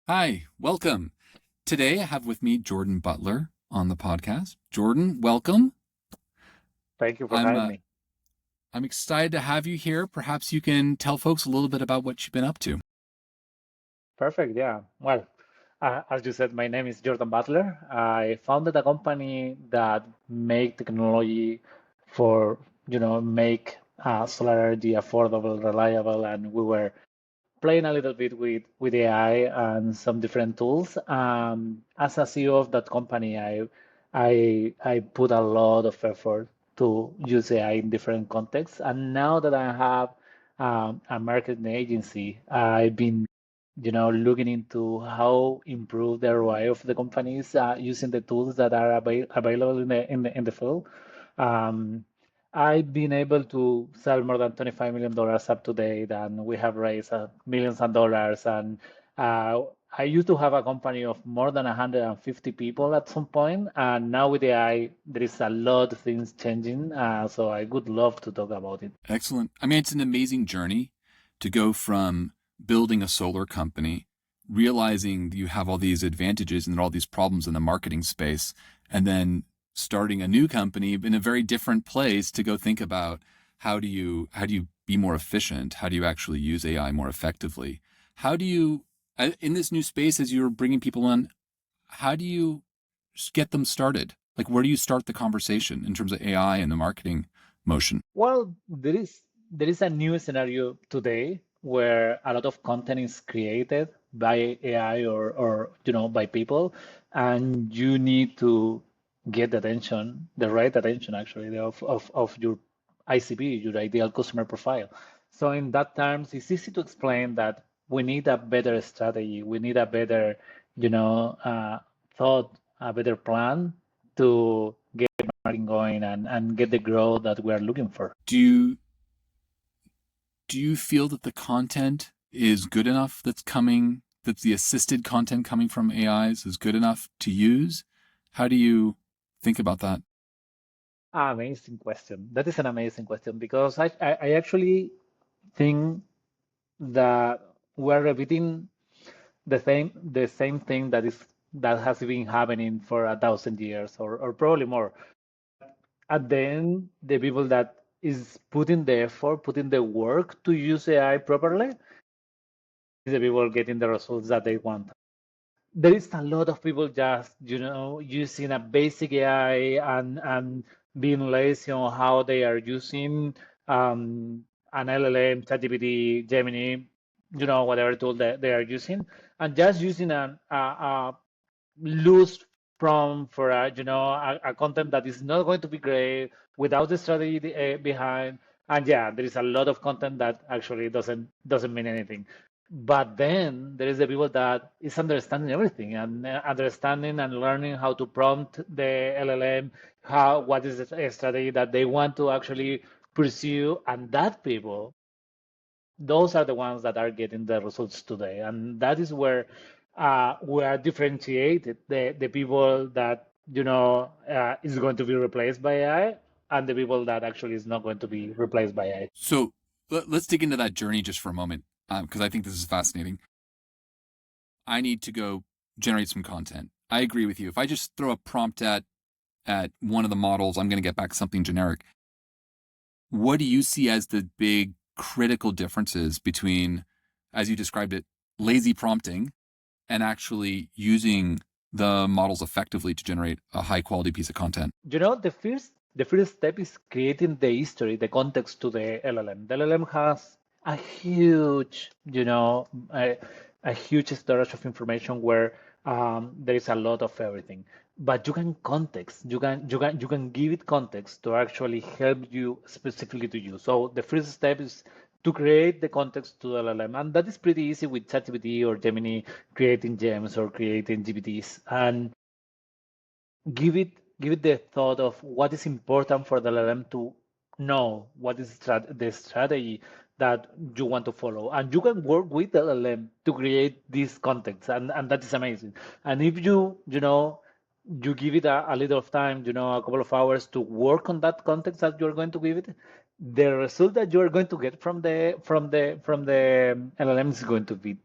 Hi, welcome. Today I have with me Jordan Butler on the podcast. Jordan, welcome. Thank you for I'm having uh, me. I'm excited to have you here. Perhaps you can tell folks a little bit about what you've been up to. Perfect. Yeah. Well, as you said, my name is Jordan Butler. I founded a company that make technology for, make solar energy affordable, reliable, and we were playing a little bit with AI and some different tools. As a CEO of that company, I put a lot of effort to use AI in different contexts. And now that I have a marketing agency, I've been, looking into how improve the ROI of the companies using the tools that are available in the field. Um, I've been able to sell more than $25 million up to date, and we have raised millions of dollars. And uh, I used to have a company of more than 150 people at some point, and now with AI, there is a lot of things changing. So I would love to talk about it. Excellent. I mean, it's an amazing journey to go from building a solar company, realizing you have all these advantages and all these problems in the marketing space, and then starting a new company in a very different place to go think about how do you be more efficient? How do you actually use AI more effectively? How do you in this new space as you're bringing people on, how do you get them started? Like, where do you start the conversation in terms of AI and the marketing motion? Well, there is a new scenario today where a lot of content is created by AI or by people, and you need to get the attention, the right attention actually of your ICP, your ideal customer profile. So in that terms, it's easy to explain that we need a better strategy, we need a better, thought, a better plan to get marketing going and get the growth that we are looking for. Do you do you feel that the content is good enough that the assisted content coming from AIs is good enough to use? How do you think about that? Amazing question. That is an amazing question because I actually think that we're repeating the same thing that has been happening for 1,000 years or probably more. At the end, the people that is putting the effort, putting the work to use AI properly, is the people getting the results that they want. There is a lot of people just using a basic AI and being lazy on how they are using an LLM, ChatGPT, Gemini, whatever tool that they are using, and just using a loose prompt for a content that is not going to be great without the strategy behind. And yeah, there is a lot of content that actually doesn't mean anything. But then there is the people that is understanding everything and understanding and learning how to prompt the LLM, what is the strategy that they want to actually pursue, and that people, those are the ones that are getting the results today. And that is where we are differentiated the people that is going to be replaced by AI and the people that actually is not going to be replaced by AI. So let's dig into that journey just for a moment, because I think this is fascinating. I need to go generate some content. I agree with you. If I just throw a prompt at one of the models, I'm going to get back something generic. What do you see as the big critical differences between, as you described it, lazy prompting and actually using the models effectively to generate a high quality piece of content? The first step is creating the history, the context to the LLM. The LLM has a huge, a huge storage of information where there is a lot of everything. But you can context, you can give it context to actually help you specifically to you. So the first step is to create the context to the LLM, and that is pretty easy with ChatGPT or Gemini creating gems or creating GPTs. And give it the thought of what is important for the LLM to know what is the strategy that you want to follow, and you can work with the LLM to create this context, and that is amazing. And if you give it a little of time, a couple of hours to work on that context that you're going to give it, the result that you're going to get from the LLM is going to be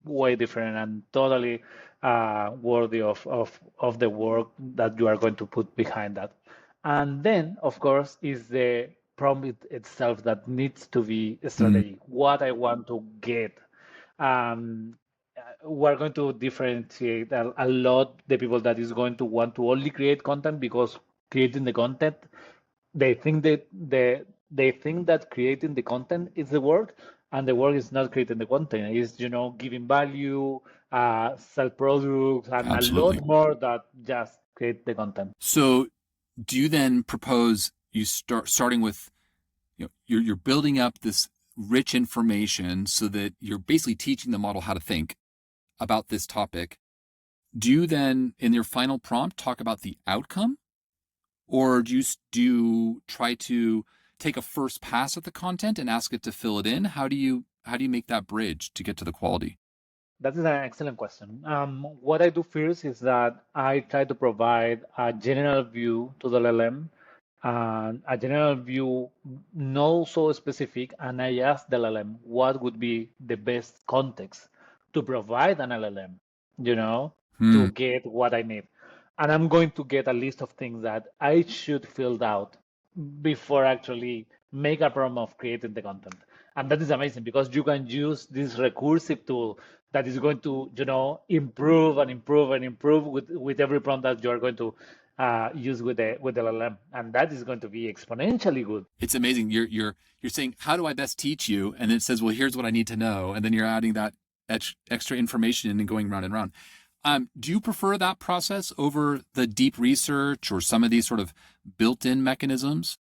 way different and totally worthy of the work that you are going to put behind that. And then, of course, is the prompt itself that needs to be Mm, strategic. What I want to get. Um, we're going to differentiate a lot the people that is going to want to only create content because creating the content they think that creating the content is the work, and the work is not creating the content. It's giving value, sell products, and a absolutely. lot more that just create the content. So do you then propose you starting with, you're building up this rich information so that you're basically teaching the model how to think about this topic. Do you then, in your final prompt, talk about the outcome, or do you try to take a first pass at the content and ask it to fill it in? How do you make that bridge to get to the quality? That is an excellent question. What I do first is that I try to provide a general view to the LLM, and a general view not so specific, and I ask the LLM what would be the best context to provide an LLM, you know, Hmm. to get what I need. And I'm going to get a list of things that I should fill out before actually make a problem of creating the content. And that is amazing because you can use this recursive tool that is going to, improve and improve and improve with every prompt that you are going to use with the LLM, and that is going to be exponentially good. It's amazing. You're saying, how do I best teach you? And then it says, well, here's what I need to know. And then you're adding that extra information and going round and round. Do you prefer that process over the deep research or some of these sort of built-in mechanisms?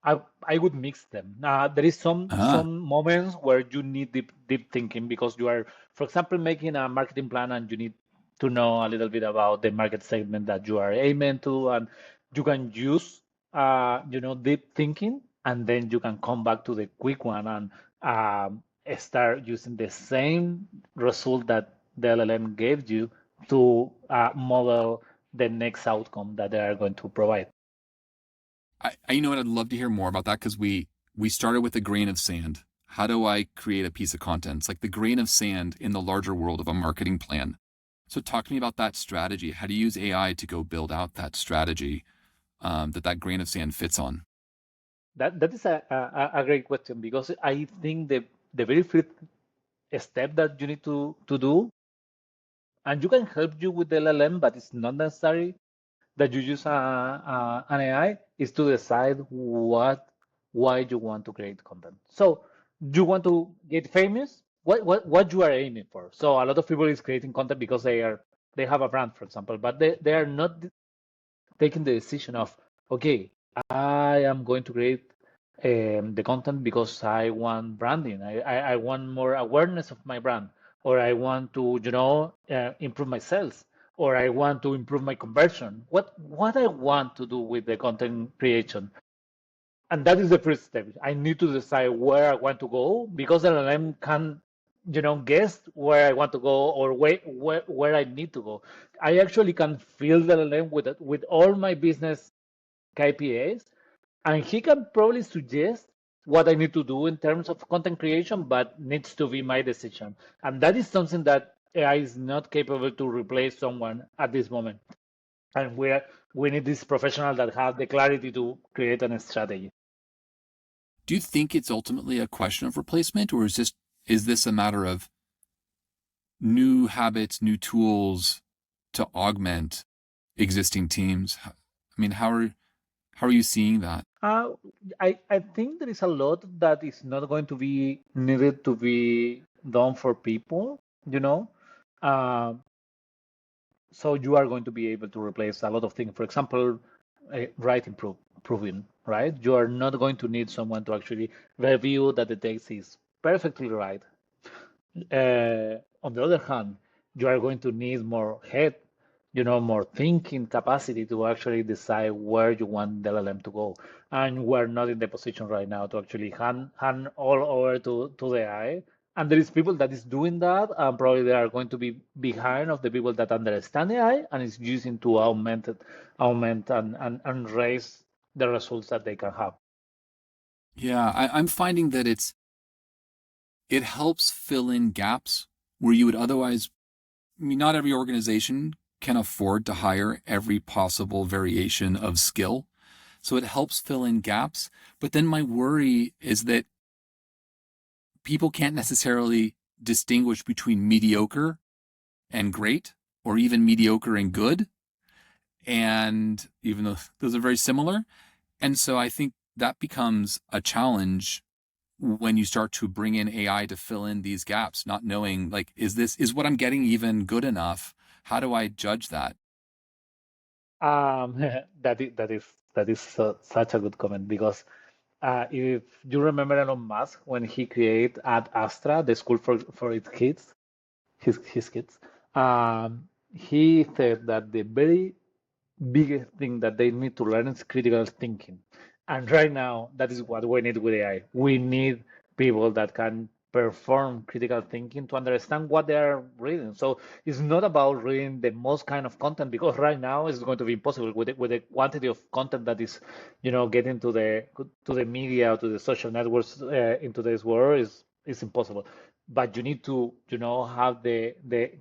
I would mix them. There is some Ah, some moments where you need deep thinking because you are, for example, making a marketing plan and you need to know a little bit about the market segment that you are aiming to, and you can use deep thinking, and then you can come back to the quick one and start using the same result that the LLM gave you to model the next outcome that they are going to provide. you know what? I'd love to hear more about that because we started with a grain of sand. How do I create a piece of content? It's like the grain of sand in the larger world of a marketing plan. So talk to me about that strategy. How do you use AI to go build out that strategy that grain of sand fits on? That is a great question because I think the very first step that you need to do, and you can help you with the LLM, but it's not necessary that you use an AI, is to decide why you want to create content. So you want to get famous? What you are aiming for? So a lot of people is creating content because they have a brand, for example, but they are not taking the decision of, okay, I am going to create the content because I want branding. I want more awareness of my brand, or I want to, improve my sales, or I want to improve my conversion. What I want to do with the content creation, and that is the first step. I need to decide where I want to go because LLM can, guess where I want to go or where I need to go. I actually can fill the LLM with all my business KPIs, and he can probably suggest what I need to do in terms of content creation, but needs to be my decision. And that is something that AI is not capable to replace someone at this moment. And we need this professional that have the clarity to create a strategy. Do you think it's ultimately a question of replacement, or is this a matter of new habits, new tools to augment existing teams? I mean, how are you seeing that? Uh, I think there is a lot that is not going to be needed to be done for people, you know. Uh, so you are going to be able to replace a lot of things. For example, writing proving, right? You are not going to need someone to actually review that the text is perfectly right. On the other hand, you are going to need more head, more thinking capacity to actually decide where you want the LLM to go. And we're not in the position right now to actually hand all over to the AI. And there is people that is doing that, and probably they are going to be behind of the people that understand AI and is using to augment and raise the results that they can have. Yeah, I'm finding that it helps fill in gaps where you would otherwise, I mean, not every organization can afford to hire every possible variation of skill. So it helps fill in gaps. But then my worry is that people can't necessarily distinguish between mediocre and great, or even mediocre and good. And even though those are very similar. And so I think that becomes a challenge when you start to bring in AI to fill in these gaps, not knowing, like, is what I'm getting even good enough? How do I judge that? Um, that is such a good comment because if you remember Elon Musk when he created at Astra, the school for its kids, his kids, he said that the very biggest thing that they need to learn is critical thinking. And right now, that is what we need with AI. We need people that can perform critical thinking to understand what they are reading. So it's not about reading the most kind of content because right now it's going to be impossible with the quantity of content that is, getting to the media, to the social networks in today's world is impossible. But you need to, have the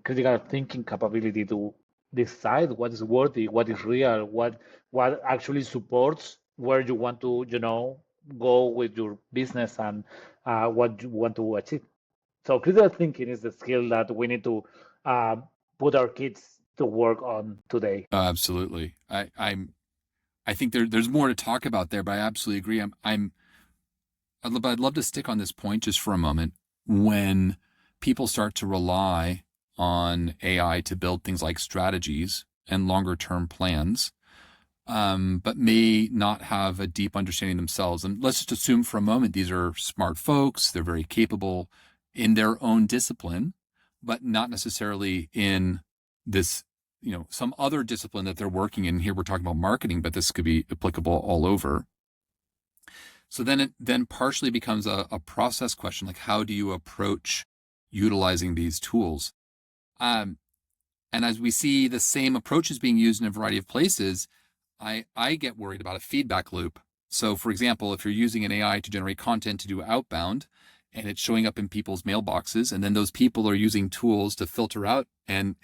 critical thinking capability to decide what is worthy, what is real, what actually supports where you want to, go with your business and what you want to achieve. So critical thinking is the skill that we need to uh, put our kids to work on today. Absolutely. I think there's more to talk about there, but I absolutely agree. I'd love to stick on this point just for a moment. When people start to rely on AI to build things like strategies and longer term plans, but may not have a deep understanding themselves. And let's just assume for a moment these are smart folks, they're very capable in their own discipline, but not necessarily in this, some other discipline that they're working in. Here we're talking about marketing, but this could be applicable all over. So then it then partially becomes a process question, like how do you approach utilizing these tools? Um, and as we see the same approaches being used in a variety of places, I get worried about a feedback loop. So for example, if you're using an AI to generate content to do outbound and it's showing up in people's mailboxes, and then those people are using tools to filter out and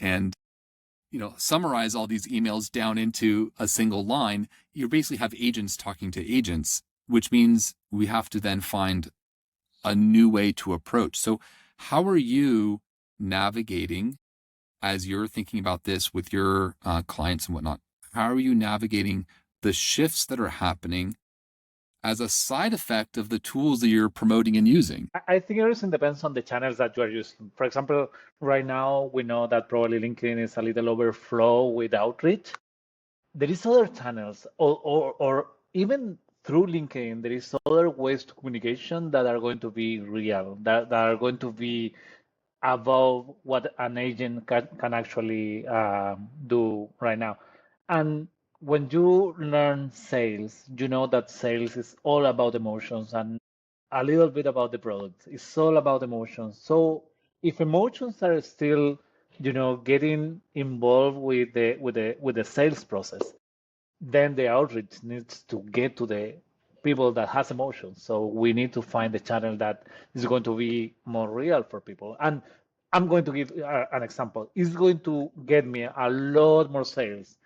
summarize all these emails down into a single line, you basically have agents talking to agents, which means we have to then find a new way to approach. So how are you navigating as you're thinking about this with your clients and whatnot? How are you navigating the shifts that are happening as a side effect of the tools that you're promoting and using? I think everything depends on the channels that you are using. For example, right now we know that probably LinkedIn is a little overflow with outreach. There is other channels or even through LinkedIn, there is other ways to communication that are going to be real, that are going to be above what an agent can actually do right now. And when you learn sales, you know that sales is all about emotions and a little bit about the product. It's all about emotions. So if emotions are still, getting involved with the sales process, then the outreach needs to get to the people that has emotions. So we need to find the channel that is going to be more real for people. And I'm going to give an example. It's going to get me a lot more sales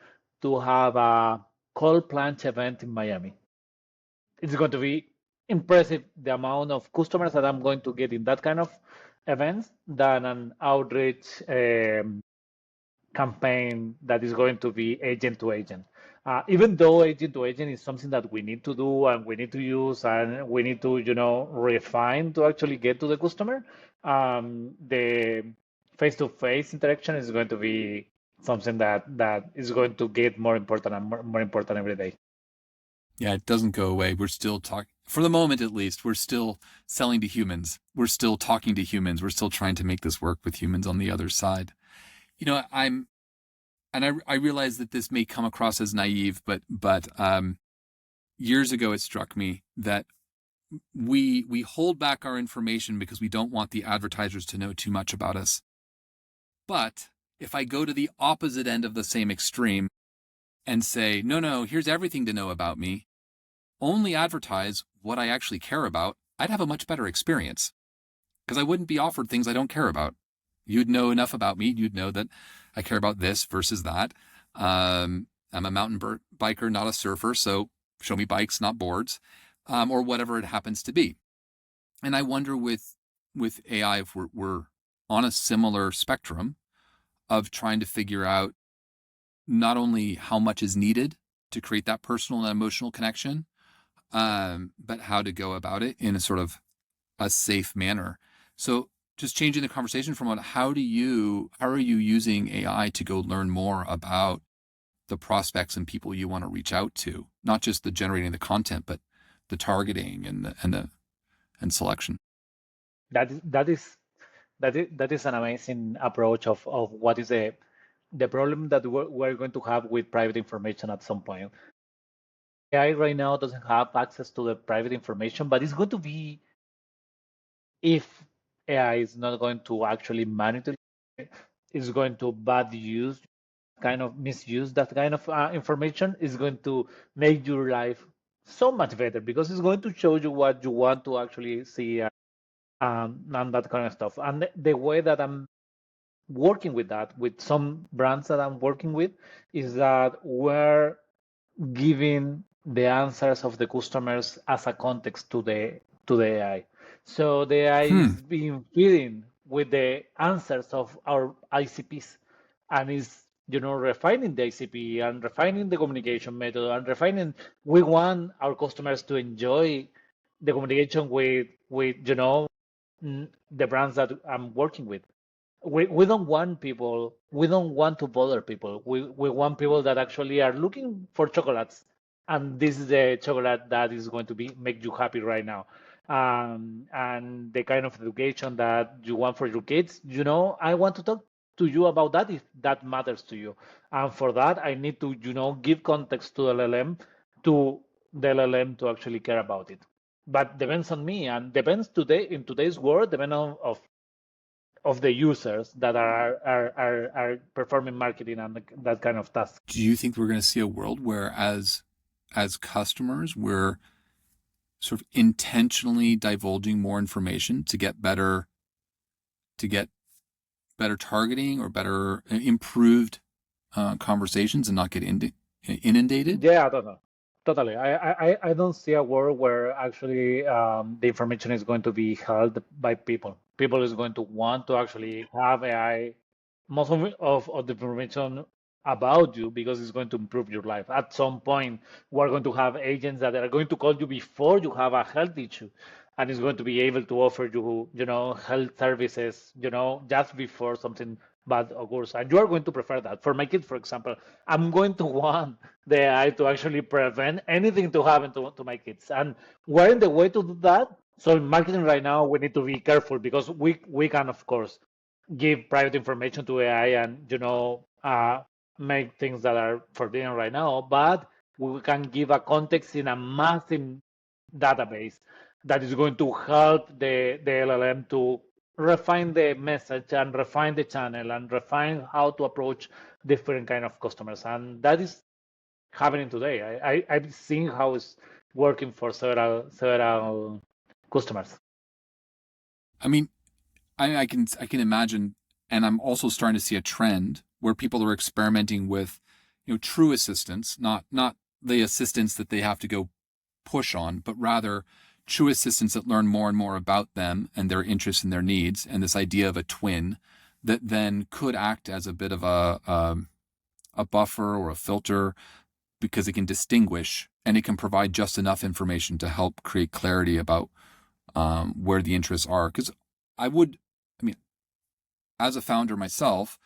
to have a cold plunge event in Miami. It's going to be impressive the amount of customers that I'm going to get in that kind of events than an outreach campaign that is going to be agent to agent. Even though agent to agent is something that we need to do and we need to use and we need to, refine to actually get to the customer, the face-to-face interaction is going to be something that is going to get more important and more important every day. Yeah, it doesn't go away. We're still talking, for the moment at least, we're still selling to humans. We're still talking to humans. We're still trying to make this work with humans on the other side. I realize that this may come across as naive, but years ago it struck me that we hold back our information because we don't want the advertisers to know too much about us. But if I go to the opposite end of the same extreme and say, no, here's everything to know about me, only advertise what I actually care about, I'd have a much better experience because I wouldn't be offered things I don't care about. You'd know enough about me. You'd know that I care about this versus that. I'm a mountain biker, not a surfer. So show me bikes, not boards, or whatever it happens to be. And I wonder with AI if we're on a similar spectrum of trying to figure out not only how much is needed to create that personal and emotional connection, but how to go about it in a sort of a safe manner. So just changing the conversation from how are you using AI to go learn more about the prospects and people you want to reach out to, not just the generating the content, but the targeting and selection. That is that is that is an amazing approach of what is the problem that we're going to have with private information at some point. AI right now doesn't have access to the private information, but it's going to be if AI is not going to actually manipulate, it's going to bad use, kind of misuse that kind of information, is going to make your life so much better because it's going to show you what you want to actually see and that kind of stuff. And the way that I'm working with that, with some brands that I'm working with, is that we're giving the answers of the customers as a context to the AI. So the AI Hmm. is being feeding with the answers of our ICPs and is refining the ICP and refining the communication method and refining. We want our customers to enjoy the communication with the brands that I'm working with. We don't want people, we don't want to bother people. We want people that actually are looking for chocolates, and this is the chocolate that is going to be make you happy right now. And the kind of education that you want for your kids, I want to talk to you about that if that matters to you. And for that, I need to, give context to the LLM, to the LLM to actually care about it. But depends on me and depends today in today's world, depends of the users that are performing marketing and that kind of task. Do you think we're going to see a world where as customers, we're sort of intentionally divulging more information to get better targeting or better improved conversations and not get inundated? Yeah, I don't know. Totally. I don't see a world where actually the information is going to be held by people. People is going to want to actually have AI, most of the information about you because it's going to improve your life. At some point, we're going to have agents that are going to call you before you have a health issue, and it's going to be able to offer you, health services, just before something bad occurs. And you are going to prefer that. For my kids, for example, I'm going to want the AI to actually prevent anything to happen to my kids. And we're in the way to do that. So in marketing right now, we need to be careful because we can, of course, give private information to AI and make things that are forbidden right now, but we can give a context in a massive database that is going to help the LLM to refine the message and refine the channel and refine how to approach different kind of customers. And that is happening today. I've seen how it's working for several customers. I mean, I can imagine, and I'm also starting to see a trend where people are experimenting with, true assistants, not the assistants that they have to go push on, but rather true assistants that learn more and more about them and their interests and their needs, and this idea of a twin that then could act as a bit of a buffer or a filter because it can distinguish and it can provide just enough information to help create clarity about where the interests are. Because I would, I mean, as a founder myself,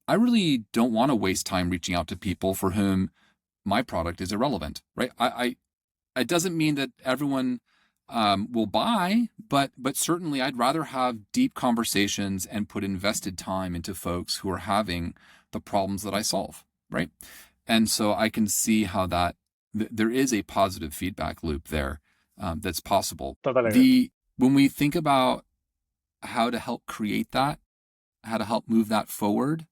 I really don't want to waste time reaching out to people for whom my product is irrelevant, right? It doesn't mean that everyone will buy, but certainly I'd rather have deep conversations and put invested time into folks who are having the problems that I solve, right? And so I can see how there is a positive feedback loop there that's possible. Totally. The When we think about how to help create that, how to help move that forward,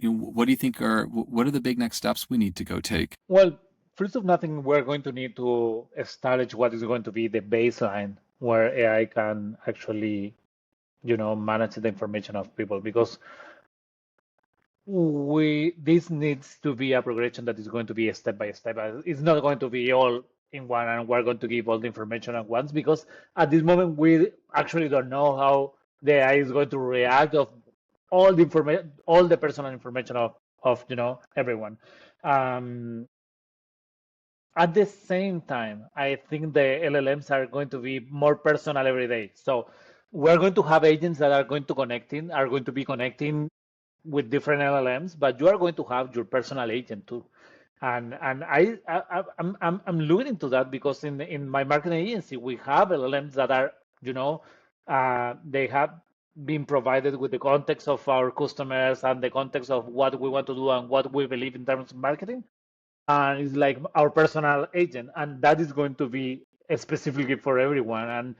what do you think what are the big next steps we need to go take? Well, first of nothing, we're going to need to establish what is going to be the baseline where AI can actually manage the information of people, because this needs to be a progression that is going to be a step by step. It's not going to be all in one, and we're going to give all the information at once, because at this moment we actually don't know how the AI is going to react of all the information, all the personal information of everyone. Um, at the same time, I think the LLMs are going to be more personal every day. So we're going to have agents that are going to be connecting with different LLMs, but you are going to have your personal agent too. And I'm looking into that, because in my marketing agency we have LLMs that are, they have been provided with the context of our customers and the context of what we want to do and what we believe in terms of marketing, and it's like our personal agent, and that is going to be specifically for everyone. And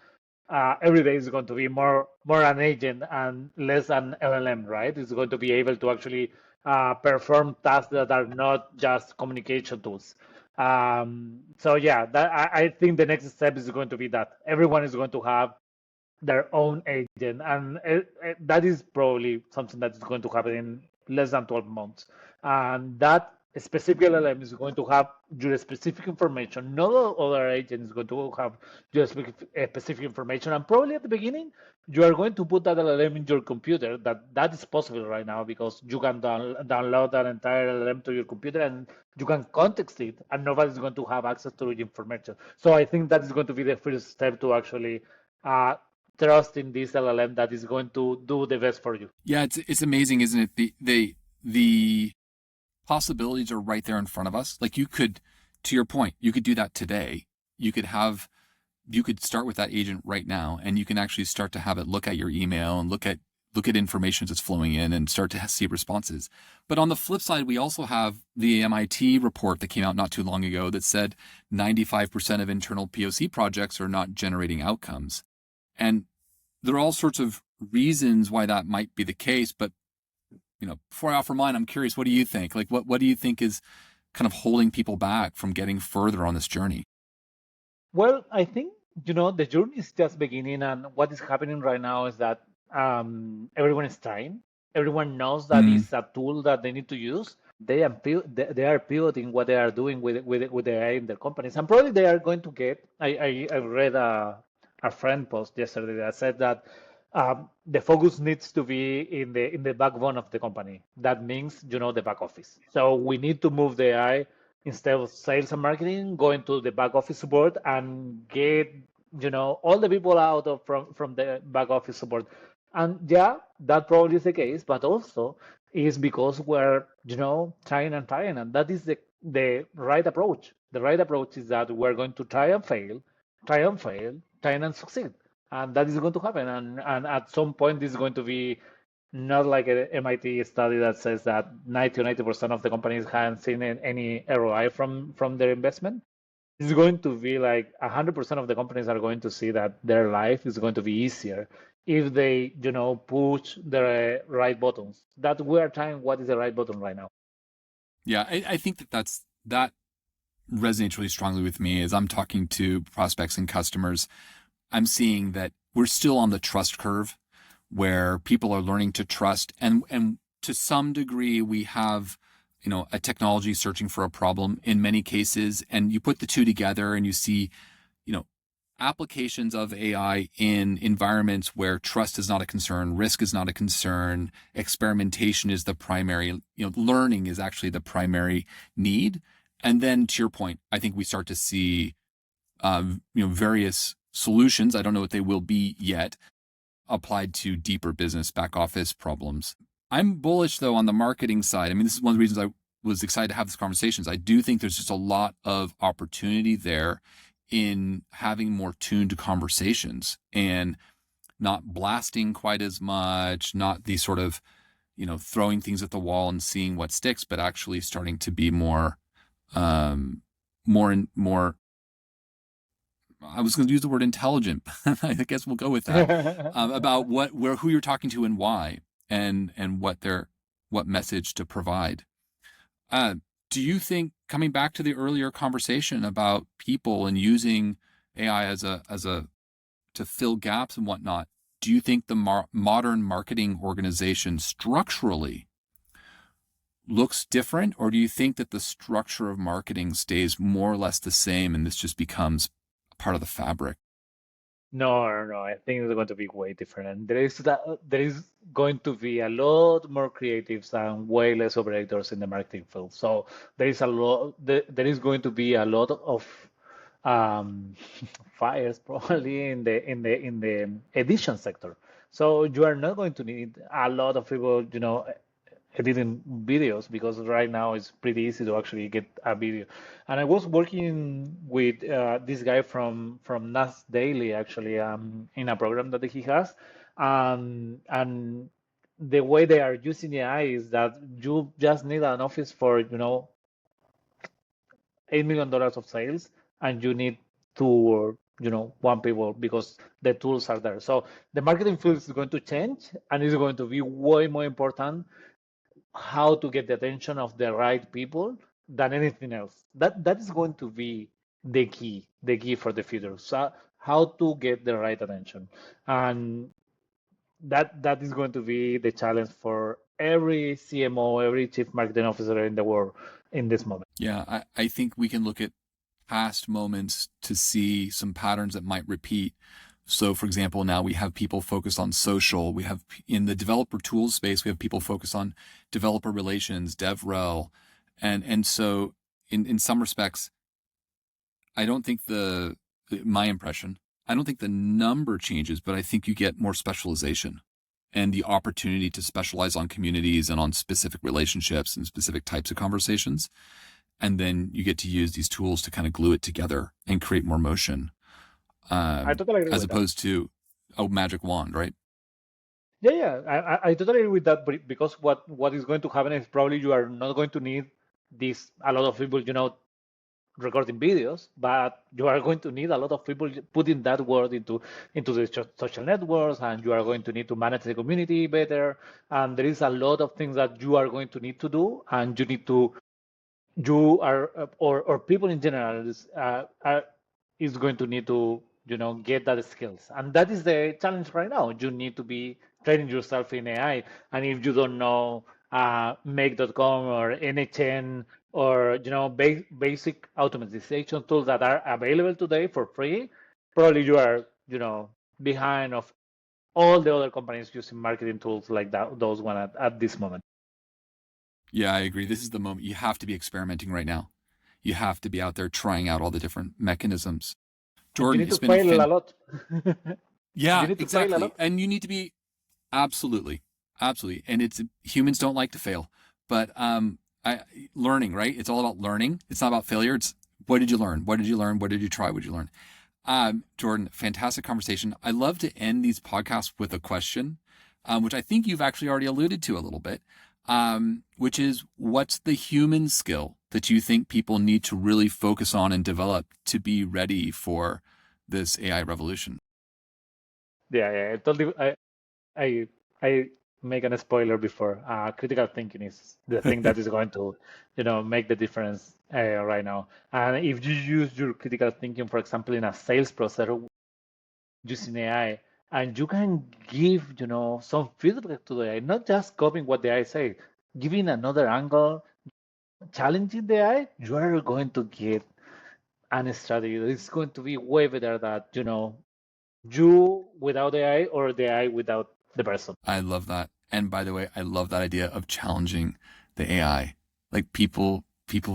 every day is going to be more an agent and less an LLM, right? It's going to be able to actually perform tasks that are not just communication tools. So yeah, I think the next step is going to be that everyone is going to have their own agent, and that is probably something that is going to happen in less than 12 months. And that specific LLM is going to have your specific information. No other agent is going to have your specific information. And probably at the beginning, you are going to put that LLM in your computer. That is possible right now, because you can download that entire LLM to your computer, and you can context it, and nobody's going to have access to your information. So I think that is going to be the first step to actually uh, trust in this LLM that is going to do the best for you. Yeah, it's amazing, isn't it? The possibilities are right there in front of us. Like you could, to your point, you could do that today. You could have you could start with that agent right now, and you can actually start to have it look at your email and look at information that's flowing in and start to see responses. But on the flip side, we also have the MIT report that came out not too long ago that said 95% of internal POC projects are not generating outcomes. And there are all sorts of reasons why that might be the case. But before I offer mine, I'm curious, what do you think? Like, what do you think is kind of holding people back from getting further on this journey? Well, I think, the journey is just beginning, and what is happening right now is that everyone is trying. Everyone knows that Mm, it's a tool that they need to use. They are pivoting what they are doing with the AI in their companies, and probably they are going to get. I read a friend post yesterday that said that the focus needs to be in the backbone of the company. That means, the back office. So we need to move the AI, instead of sales and marketing, going to the back office support and get, all the people out of from the back office support. And yeah, that probably is the case, but also is because we're, trying and trying, and that is the right approach. The right approach is that we're going to try and fail, try and succeed, and that is going to happen. And at some point, this is going to be not like an MIT study that says that 90% of the companies haven't seen any ROI from their investment. It's going to be like 100% of the companies are going to see that their life is going to be easier if they, push the right buttons. That we are trying what is the right button right now. yeah, I think that resonates really strongly with me as I'm talking to prospects and customers. I'm seeing that we're still on the trust curve where people are learning to trust, and to some degree we have a technology searching for a problem in many cases, and you put the two together and you see you know applications of AI in environments where trust is not a concern, risk is not a concern, experimentation is the primary, learning is actually the primary need. And then to your point, I think we start to see various solutions. I don't know what they will be yet, applied to deeper business back office problems. I'm bullish though on the marketing side. I mean, this is one of the reasons I was excited to have these conversations. I do think there's just a lot of opportunity there in having more tuned conversations and not blasting quite as much, not the sort of, throwing things at the wall and seeing what sticks, but actually starting to be more, more, I was going to use the word intelligent. I guess we'll go with that, about who you're talking to and why, and what message to provide. Uh, do you think, coming back to the earlier conversation about people and using AI as a to fill gaps and whatnot, do you think the modern marketing organization structurally looks different, or do you think that the structure of marketing stays more or less the same and this just becomes part of the fabric? No. I think it's going to be way different. And there is going to be a lot more creatives and way less operators in the marketing field. So there is going to be a lot of um, fires probably in the edition sector. So you are not going to need a lot of people, editing videos, because right now it's pretty easy to actually get a video. And I was working with this guy from Nas Daily actually, in a program that he has, and the way they are using AI is that you just need an office for $8 million of sales, and you need two or one people, because the tools are there. So the marketing field is going to change, and it's going to be way more important how to get the attention of the right people than anything else. That is going to be the key for the future. So how to get the right attention, and that is going to be the challenge for every CMO, every chief marketing officer in the world in this moment. Yeah, I think we can look at past moments to see some patterns that might repeat. So, for example, now we have people focused on social. We have in the developer tools space, we have people focused on developer relations, DevRel. And so in some respects, I don't think my impression, I don't think the number changes, but I think you get more specialization and the opportunity to specialize on communities and on specific relationships and specific types of conversations. And then you get to use these tools to kind of glue it together and create more motion, I totally agree as with that. opposed to a magic wand, right? Yeah. I totally agree with that, because what is going to happen is probably you are not going to need this a lot of people, recording videos, but you are going to need a lot of people putting that word into the social networks, and you are going to need to manage the community better. And there is a lot of things that you are going to need to do, and you are or people in general is going to need to get that skills, and that is the challenge right now. You need to be training yourself in AI, and if you don't know make.com or NHN, or basic automatization tools that are available today for free, probably you are behind of all the other companies using marketing tools like that, those one at this moment. Yeah, I agree. This is the moment you have to be experimenting right now. You have to be out there trying out all the different mechanisms. And you Jordan, need it's to been a fail a lot. You yeah, need to fail a exactly. lot. And you need to be absolutely, absolutely. And humans don't like to fail, but learning, right? It's all about learning. It's not about failure. It's what did you learn? What did you learn? What did you try? What did you learn? Jordan, fantastic conversation. I love to end these podcasts with a question, which I think you've actually already alluded to a little bit, which is what's the human skill that you think people need to really focus on and develop to be ready for this AI revolution? Yeah. I I make a spoiler before. Critical thinking is the thing that is going to, make the difference right now. And if you use your critical thinking, for example, in a sales process using AI, and you can give, some feedback to the AI, not just copying what the AI say, giving another angle, challenging the AI, you are going to get an strategy that is going to be way better than, you without the AI or the AI without the person. I love that. And by the way, I love that idea of challenging the AI. Like people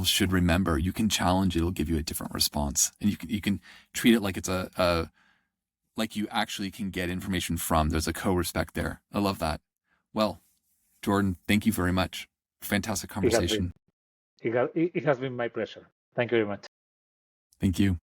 should remember you can challenge it, it'll give you a different response. And you can treat it like it's like you actually can get information from. There's a co-respect there. I love that. Well, Jordan, thank you very much. Fantastic It has been conversation. it has been my pleasure. Thank you very much. Thank you.